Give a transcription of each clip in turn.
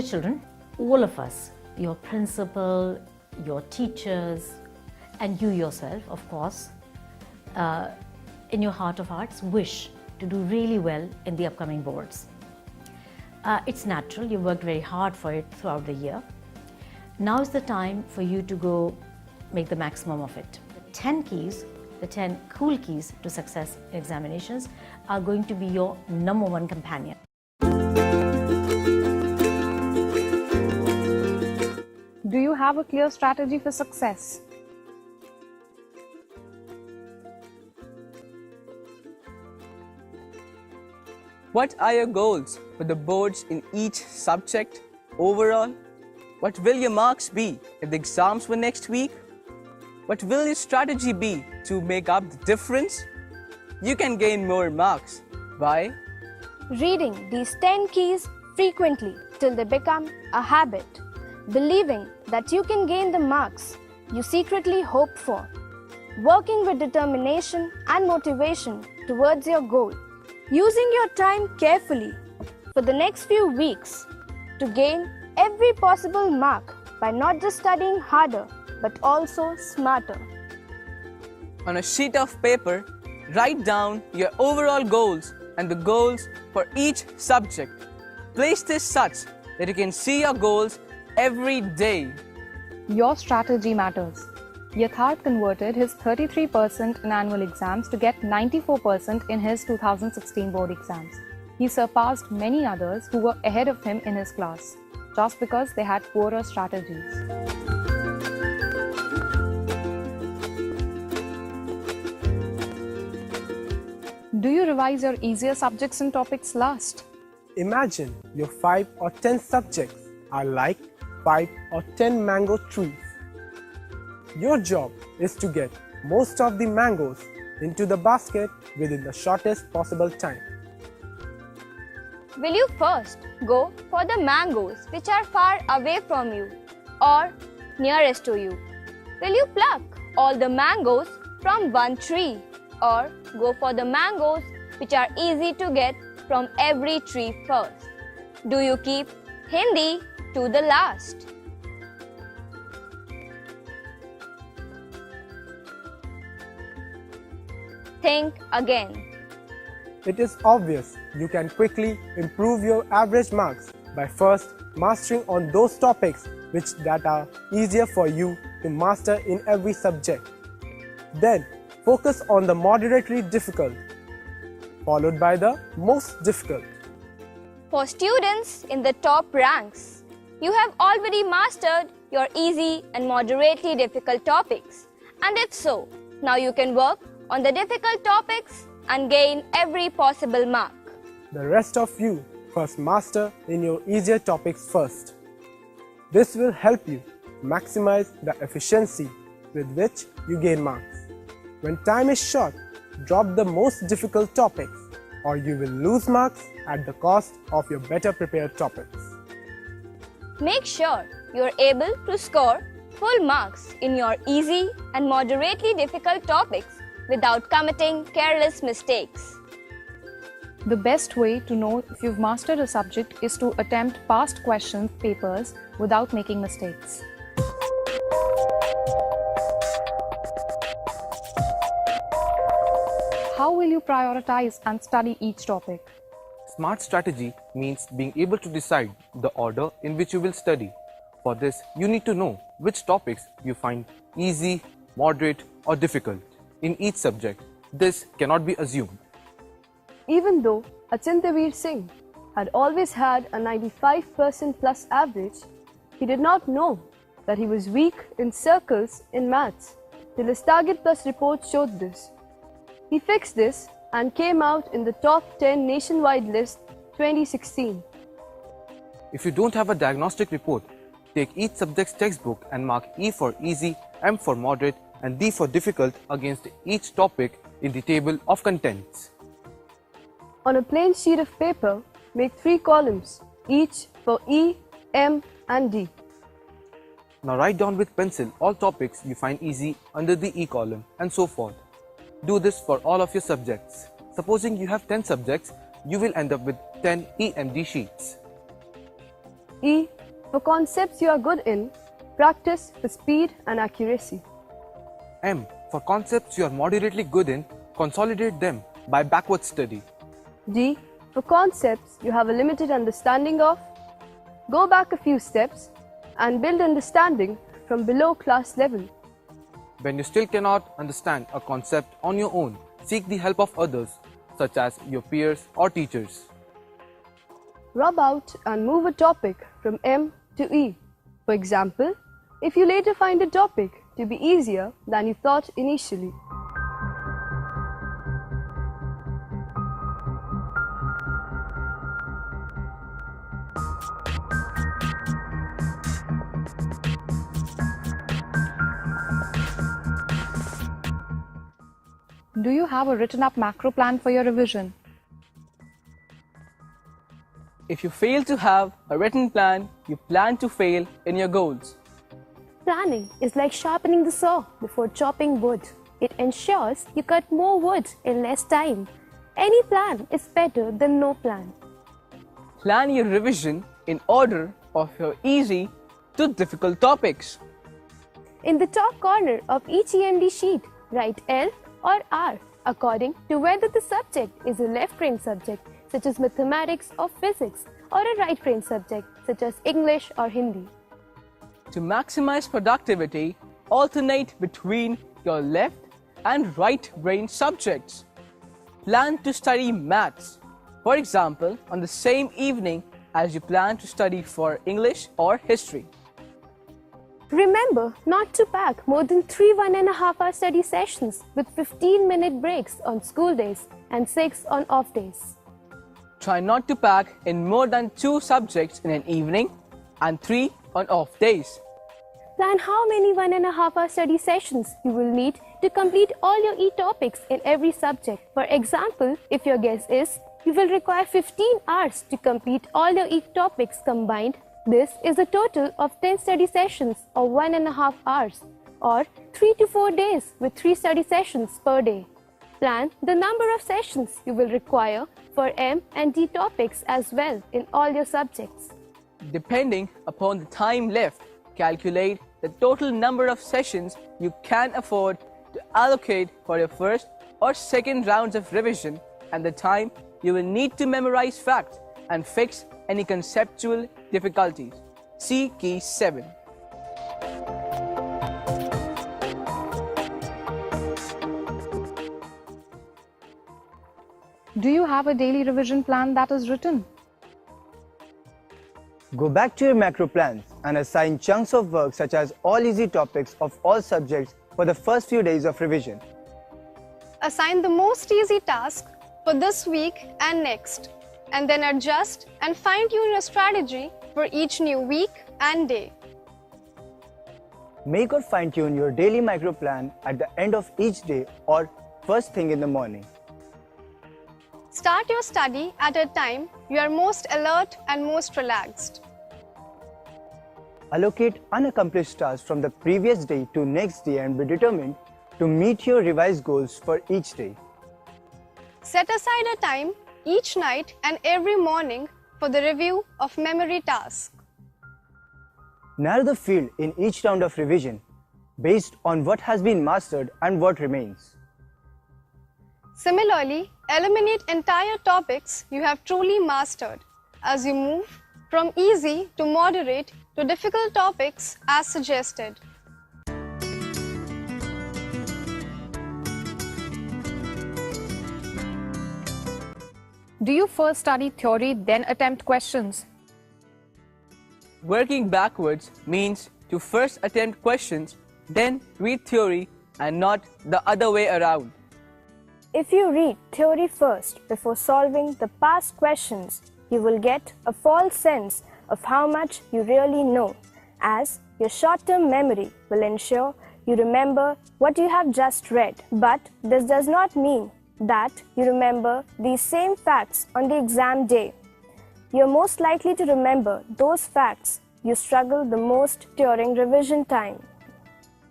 Dear children, all of us, your principal, your teachers, and you yourself, of course, in your heart of hearts, wish to do really well in the upcoming boards. It's natural, you worked very hard for it throughout the year. Now is the time for you to go make the maximum of it. The 10 keys, the 10 cool keys to success in examinations are going to be your #1 companion. Do you have a clear strategy for success? What are your goals for the boards in each subject overall? What will your marks be if the exams were next week? What will your strategy be to make up the difference? You can gain more marks by reading these 10 keys frequently till they become a habit, believing that you can gain the marks you secretly hope for, working with determination and motivation towards your goal, using your time carefully for the next few weeks to gain every possible mark by not just studying harder but also smarter. On a sheet of paper, write down your overall goals and the goals for each subject. Place this such that you can see your goals every day. Your strategy matters. Yatharth converted his 33% in annual exams to get 94% in his 2016 board exams. He surpassed many others who were ahead of him in his class, just because they had poorer strategies. Do you revise your easier subjects and topics last? Imagine your 5 or 10 subjects are like 5 or 10 mango trees. Your job is to get most of the mangoes into the basket within the shortest possible time. Will you first go for the mangoes which are far away from you or nearest to you? Will you pluck all the mangoes from one tree or go for the mangoes which are easy to get from every tree first? Do you keep Hindi to the last? Think again. It is obvious you can quickly improve your average marks by first mastering on those topics that are easier for you to master in every subject. Then focus on the moderately difficult, followed by the most difficult. For students in the top ranks, you have already mastered your easy and moderately difficult topics. And if so, now you can work on the difficult topics and gain every possible mark. The rest of you first master in your easier topics first. This will help you maximize the efficiency with which you gain marks. When time is short, drop the most difficult topics or you will lose marks at the cost of your better prepared topics. Make sure you are able to score full marks in your easy and moderately difficult topics without committing careless mistakes. The best way to know if you've mastered a subject is to attempt past question papers without making mistakes. How will you prioritize and study each topic? Smart strategy means being able to decide the order in which you will study. For this, you need to know which topics you find easy, moderate, or difficult in each subject. This cannot be assumed. Even though Achintavir Singh had always had a 95% plus average, he did not know that he was weak in circles in maths till his TARGETplus report showed this. He fixed this and came out in the top 10 nationwide list 2016. If you don't have a diagnostic report, take each subject's textbook and mark E for easy, M for moderate, and D for difficult against each topic in the table of contents. On a plain sheet of paper, make 3 columns, each for E, M, and D. Now write down with pencil all topics you find easy under the E column and so forth. Do this for all of your subjects. Supposing you have 10 subjects, you will end up with 10 EMD sheets. E. For concepts you are good in, practice for speed and accuracy. M. For concepts you are moderately good in, consolidate them by backward study. D. For concepts you have a limited understanding of, go back a few steps and build understanding from below class level. When you still cannot understand a concept on your own, seek the help of others, such as your peers or teachers. Rub out and move a topic from M to E. For example, if you later find a topic to be easier than you thought initially. Do you have a written up macro plan for your revision? If you fail to have a written plan, you plan to fail in your goals. Planning is like sharpening the saw before chopping wood. It ensures you cut more wood in less time. Any plan is better than no plan. Plan your revision in order of your easy to difficult topics. In the top corner of each EMD sheet, write L or R according to whether the subject is a left-brain subject such as mathematics or physics, or a right-brain subject such as English or Hindi. To maximize productivity, alternate between your left and right brain subjects. Plan to study maths, for example, on the same evening as you plan to study for English or history. Remember not to pack more than 3 1.5-hour study sessions with 15-minute breaks on school days and 6 on off days. Try not to pack in more than 2 subjects in an evening and 3 on off days. Plan how many 1.5-hour study sessions you will need to complete all your e-topics in every subject. For example, if your guess is you will require 15 hours to complete all your e-topics combined, this is a total of 10 study sessions or 1.5 hours, or 3 to 4 days with 3 study sessions per day. Plan the number of sessions you will require for M and D topics as well in all your subjects. Depending upon the time left, calculate the total number of sessions you can afford to allocate for your first or second rounds of revision and the time you will need to memorize facts and fix any conceptual difficulties. See Key 7. Do you have a daily revision plan that is written? Go back to your macro plans and assign chunks of work such as all easy topics of all subjects for the first few days of revision. Assign the most easy task for this week and next, and then adjust and fine-tune your strategy for each new week and day. Make or fine-tune your daily micro plan at the end of each day or first thing in the morning. Start your study at a time you are most alert and most relaxed. Allocate unaccomplished tasks from the previous day to next day and be determined to meet your revised goals for each day. Set aside a time each night and every morning for the review of memory tasks. Narrow the field in each round of revision based on what has been mastered and what remains. Similarly, eliminate entire topics you have truly mastered as you move from easy to moderate to difficult topics as suggested. Do you first study theory, then attempt questions? Working backwards means to first attempt questions, then read theory and not the other way around. If you read theory first before solving the past questions, you will get a false sense of how much you really know, as your short-term memory will ensure you remember what you have just read. But this does not mean that you remember these same facts on the exam day. You are most likely to remember those facts you struggle the most during revision time.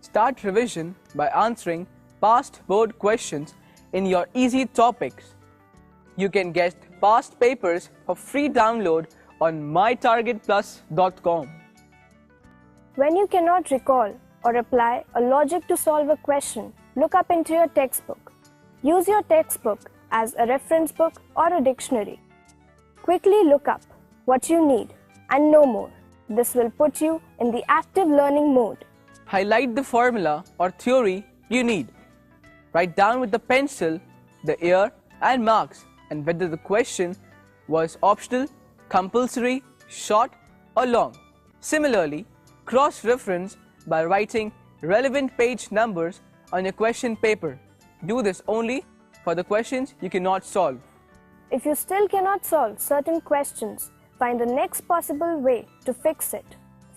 Start revision by answering past board questions in your easy topics. You can get past papers for free download on MyTARGETplus.com. When you cannot recall or apply a logic to solve a question, look up into your textbook. Use your textbook as a reference book or a dictionary. Quickly look up what you need and no more. This will put you in the active learning mode. Highlight the formula or theory you need. Write down with the pencil the year and marks and whether the question was optional, compulsory, short or long. Similarly, cross-reference by writing relevant page numbers on your question paper. Do this only for the questions you cannot solve. If you still cannot solve certain questions, find the next possible way to fix it.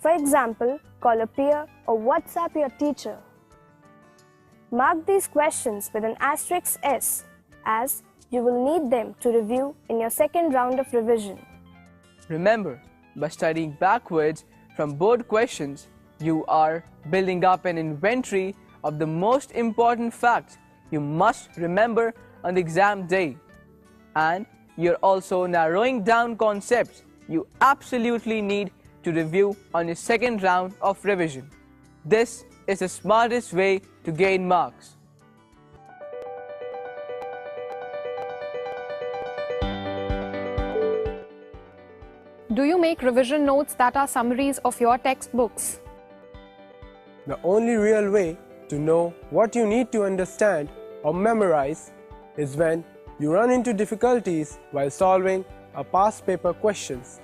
For example, call a peer or WhatsApp your teacher. Mark these questions with an asterisk S, as you will need them to review in your second round of revision. Remember, by studying backwards from board questions, you are building up an inventory of the most important facts you must remember on the exam day. And you're also narrowing down concepts you absolutely need to review on your second round of revision. This is the smartest way to gain marks. Do you make revision notes that are summaries of your textbooks? The only real way to know what you need to understand or memorize is when you run into difficulties while solving a past paper questions.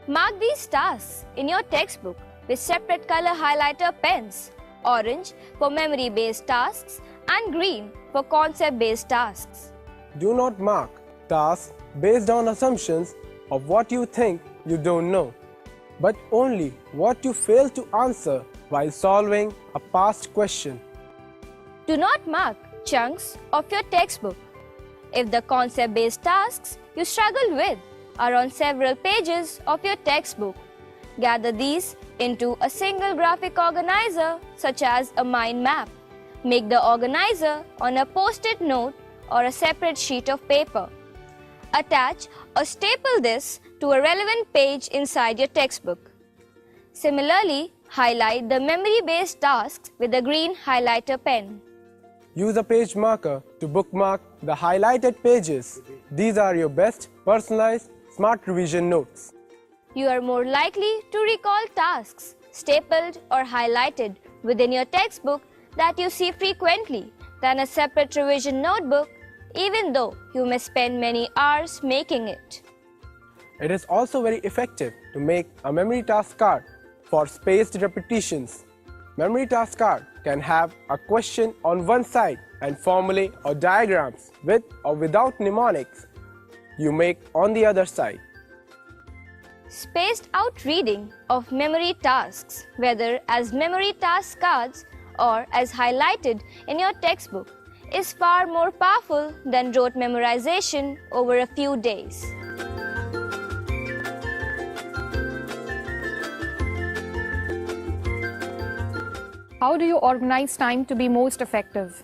Mark these tasks in your textbook with separate color highlighter pens, orange for memory-based tasks and green for concept-based tasks. Do not mark tasks based on assumptions of what you think you don't know, but only what you fail to answer while solving a past question. Do not mark chunks of your textbook. If the concept-based tasks you struggle with are on several pages of your textbook, gather these into a single graphic organizer such as a mind map. Make the organizer on a post-it note or a separate sheet of paper. Attach or staple this to a relevant page inside your textbook. Similarly, highlight the memory-based tasks with a green highlighter pen. Use a page marker to bookmark the highlighted pages. These are your best personalized smart revision notes. You are more likely to recall tasks stapled or highlighted within your textbook that you see frequently than a separate revision notebook, even though you may spend many hours making it. It is also very effective to make a memory task card for spaced repetitions. Memory task card can have a question on one side and formulae or diagrams with or without mnemonics you make on the other side. Spaced out reading of memory tasks, whether as memory task cards or as highlighted in your textbook, is far more powerful than rote memorization over a few days. How do you organize time to be most effective?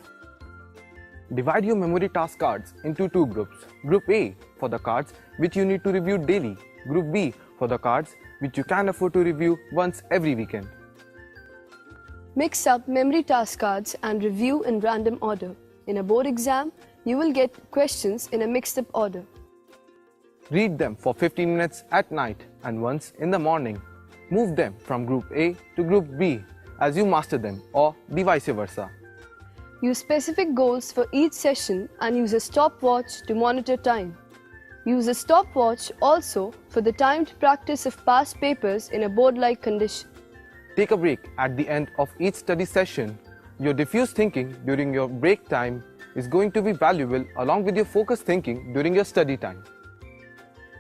Divide your memory task cards into two groups. Group A for the cards which you need to review daily. Group B for the cards which you can afford to review once every weekend. Mix up memory task cards and review in random order. In a board exam, you will get questions in a mixed-up order. Read them for 15 minutes at night and once in the morning. Move them from Group A to Group B as you master them, or the vice versa. Use specific goals for each session and use a stopwatch to monitor time. Use a stopwatch also for the timed practice of past papers in a board-like condition. Take a break at the end of each study session. Your diffuse thinking during your break time is going to be valuable along with your focused thinking during your study time.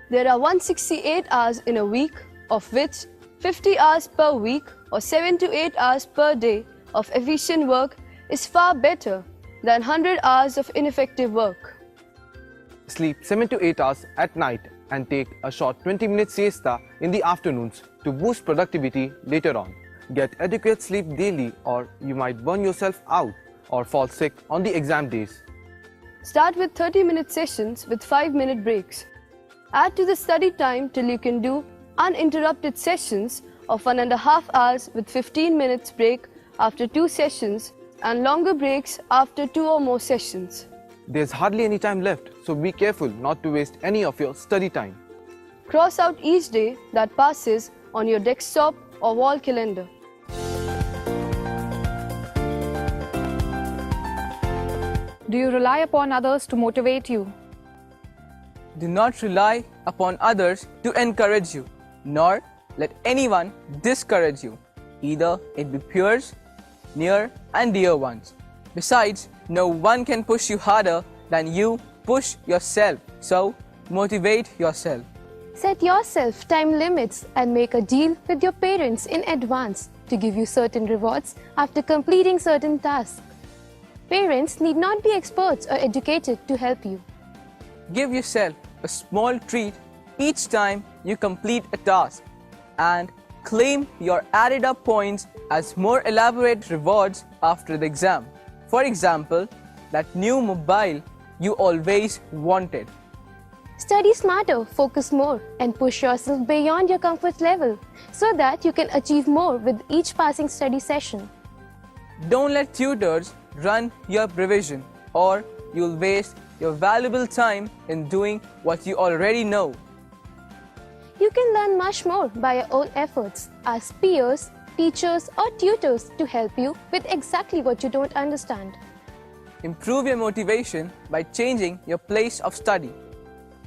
There are 168 hours in a week, of which 50 hours per week or 7 to 8 hours per day of efficient work is far better than 100 hours of ineffective work. Sleep 7 to 8 hours at night and take a short 20-minute siesta in the afternoons to boost productivity later on. Get adequate sleep daily or you might burn yourself out or fall sick on the exam days. Start with 30-minute sessions with 5-minute breaks. Add to the study time till you can do uninterrupted sessions of 1.5 hours with 15 minutes break after 2 sessions and longer breaks after 2 or more sessions. There's hardly any time left, so be careful not to waste any of your study time. Cross out each day that passes on your desktop or wall calendar. Do you rely upon others to motivate you? Do not rely upon others to encourage you, nor let anyone discourage you, either it be peers, near and dear ones. Besides, no one can push you harder than you push yourself, so motivate yourself. Set yourself time limits and make a deal with your parents in advance to give you certain rewards after completing certain tasks. Parents need not be experts or educated to help you. Give yourself a small treat each time you complete a task and claim your added up points as more elaborate rewards after the exam. For example, that new mobile you always wanted. Study smarter, focus more, and push yourself beyond your comfort level so that you can achieve more with each passing study session. Don't let tutors run your revision, or you'll waste your valuable time in doing what you already know. You can learn much more by your own efforts. Ask peers, teachers, or tutors to help you with exactly what you don't understand. Improve your motivation by changing your place of study.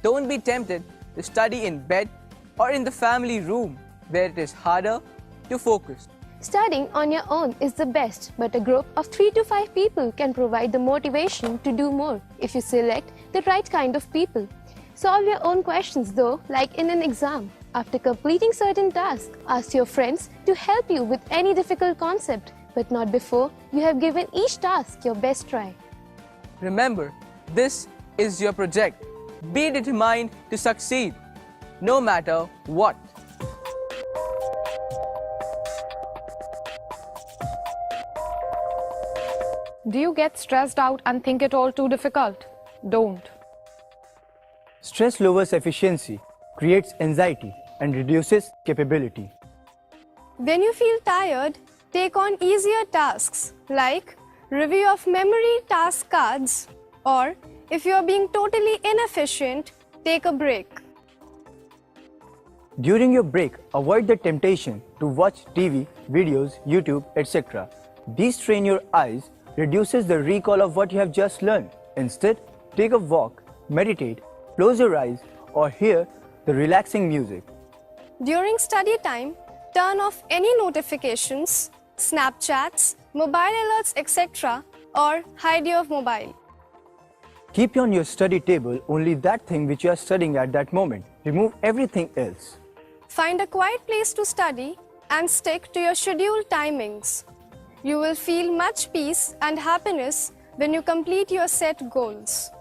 Don't be tempted to study in bed or in the family room where it is harder to focus. Studying on your own is the best, but a group of 3 to 5 people can provide the motivation to do more if you select the right kind of people. Solve your own questions though, like in an exam. After completing certain tasks, ask your friends to help you with any difficult concept, but not before you have given each task your best try. Remember, this is your project. Be determined to succeed, no matter what. Do you get stressed out and think it all too difficult? Don't. Stress lowers efficiency, creates anxiety, and reduces capability. When you feel tired, take on easier tasks like review of memory task cards, or if you are being totally inefficient, take a break. During your break, avoid the temptation to watch TV, videos, YouTube, etc. These train your eyes, reduces the recall of what you have just learned. Instead, take a walk, meditate, close your eyes, or hear the relaxing music. During study time, turn off any notifications, Snapchats, mobile alerts, etc., or hide your mobile. Keep on your study table only that thing which you are studying at that moment. Remove everything else. Find a quiet place to study and stick to your scheduled timings. You will feel much peace and happiness when you complete your set goals.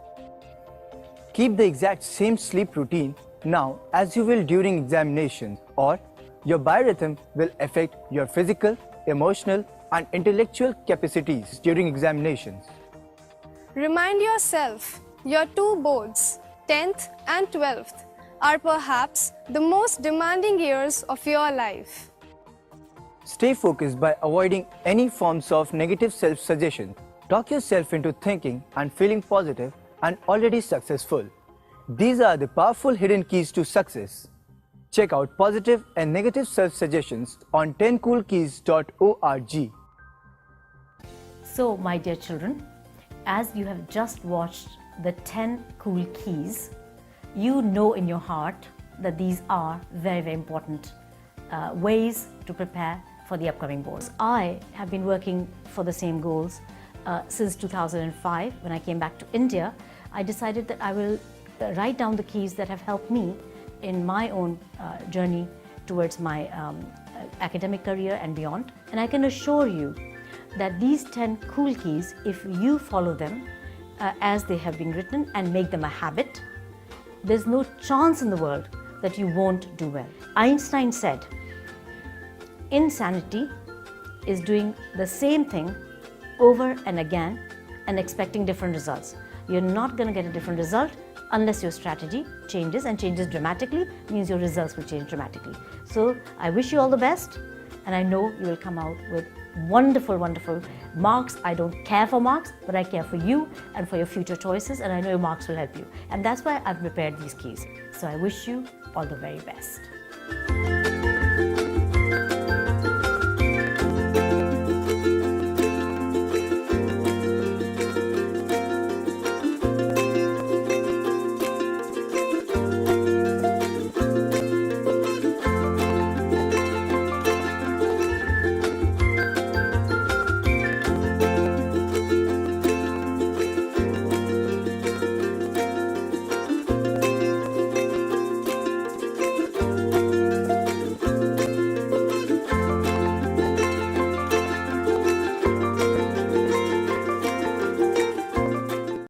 Keep the exact same sleep routine now as you will during examinations, or your biorhythm will affect your physical, emotional, and intellectual capacities during examinations. Remind yourself, your 2 boards, 10th and 12th, are perhaps the most demanding years of your life. Stay focused by avoiding any forms of negative self-suggestion. Talk yourself into thinking and feeling positive and already successful. These are the powerful hidden keys to success. Check out positive and negative self-suggestions on 10coolkeys.org. So, my dear children, as you have just watched the 10 cool keys, you know in your heart that these are very, very important ways to prepare for the upcoming boards. I have been working for the same goals since 2005. When I came back to India, I decided that I will write down the keys that have helped me in my own journey towards my academic career and beyond. And I can assure you that these 10 cool keys, if you follow them as they have been written and make them a habit, there's no chance in the world that you won't do well. Einstein said, insanity is doing the same thing over and again and expecting different results. You're not going to get a different result unless your strategy changes, and changes dramatically means your results will change dramatically. So I wish you all the best, and I know you will come out with wonderful, wonderful marks. I don't care for marks, but I care for you and for your future choices, and I know your marks will help you. And that's why I've prepared these keys. So I wish you all the very best.